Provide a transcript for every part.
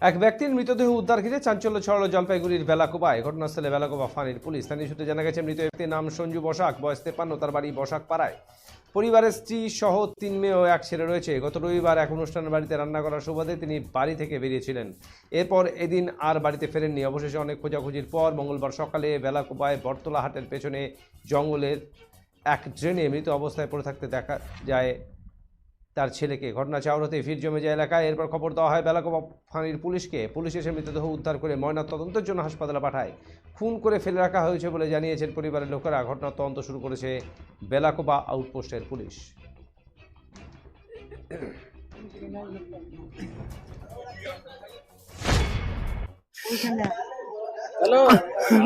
এক ব্যক্তির মৃতদেহ উদ্ধার ঘিরে চাঞ্চল্য ছড়ালো জলপাইগুড়ির বেলাকোবায়। ঘটনাস্থলে বেলাকোবা ফাঁড়ির পুলিশ। স্থানীয় সূত্রে জানা গেছে, মৃত ব্যক্তির নাম সঞ্জু বসাক, বয়স 53, তার বাড়ি বসাক পাড়ায়। পরিবারের স্ত্রী সহ 3 মেয়ে ও 1 ছেলে রয়েছে। গত রবিবার এক অনুষ্ঠানের বাড়িতে রান্না করার সুবাদে তিনি বাড়ি থেকে বেরিয়েছিলেন। এরপর এদিন আর বাড়িতে ফেরেননি। অবশেষে অনেক খোঁজাখুঁজির পর মঙ্গলবার সকালে বেলাকোবায় বটতলা হাটের পেছনে জঙ্গলের এক ড্রেনে মৃত অবস্থায় পড়ে থাকতে দেখা যায় তার ছেলেকে। ঘটনা চাউর হতে ভিড় জমে যায় এলাকায়। এরপর খবর দেওয়া হয় বেলাকোবা ফাঁড়ির পুলিশকে। পুলিশ এসে মৃতদেহ উদ্ধার করে ময়না তদন্তের জন্য হাসপাতালে পাঠায়। খুন করে ফেলে রাখা হয়েছে বলে জানিয়েছেন পরিবারের লোকেরা। ঘটনার তদন্ত শুরু করেছে বেলাকোবা আউটপোস্টের পুলিশ।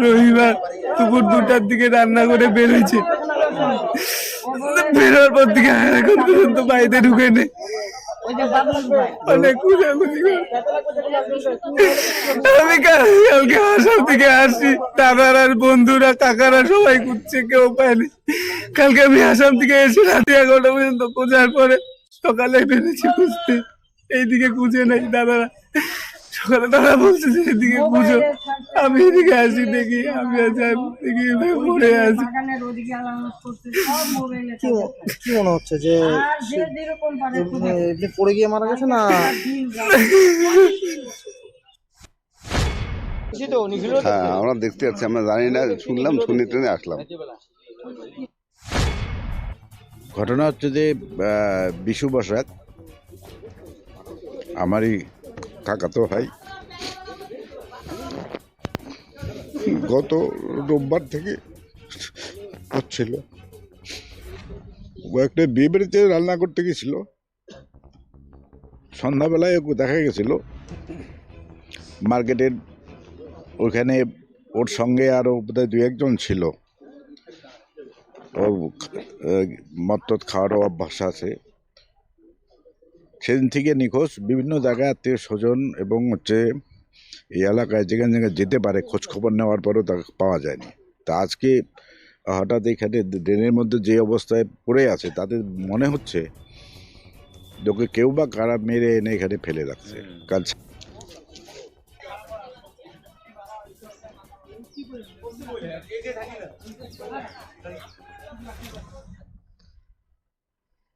রবিবার দুপুর 2টার দিকে রান্না করে বেরোয়েছে। বেরোর পর থেকে এখন পর্যন্ত বাড়িতে ঢুকে নেই। অনেক খুঁজাখুঁজি করে আমি কালকে আসাম থেকে আসছি। দাদার আর বন্ধুরা কাকারা সবাই খুঁজছে, কেউ পায়নি। কালকে আমি আসাম থেকে এসে রাতে 11টা পর্যন্ত খোঁজার পরে সকালে বেরোচ্ছি খুঁজতে। এইদিকে খুঁজে নেই দাদারা। সকালে তারা বলছে যে এদিকে খুঁজো, আমি এদিকে আসি, দেখি আমি দেখি পড়ে আছি। কি মনে হচ্ছে যে পড়ে গিয়ে মারা গেছে না? হ্যাঁ, আমরা দেখতে যাচ্ছি, আমরা জানি না, শুনলাম, শুনে ট্রেনে আসলাম। ঘটনা হচ্ছে যে বিশু বসাক আমারই কাকাতো ভাই। গত রোববার থেকে হচ্ছিল, ও একটা বিয়ে বাড়িতে রান্না করতে গেছিল। সন্ধ্যাবেলায় ওকে দেখা গেছিল মার্কেটের ওইখানে। ওর সঙ্গে আরও বোধহয় 2-1 জন ছিল। ওর মদ খাওয়ারও অভ্যাস আছে। সেদিন থেকে নিখোঁজ। বিভিন্ন জায়গায় আত্মীয় স্বজন এবং এই এলাকায় যেখানে যেখানে যেতে পারে খোঁজ খবর নেওয়ার পরেও তাকে পাওয়া যায়নি। তা আজকে হঠাৎ এখানে ড্রেনের মধ্যে যে অবস্থায় পড়ে আছে, তাদের মনে হচ্ছে ওকে কেউ বা কারা মেরে এনে এখানে ফেলে রাখছে। কাল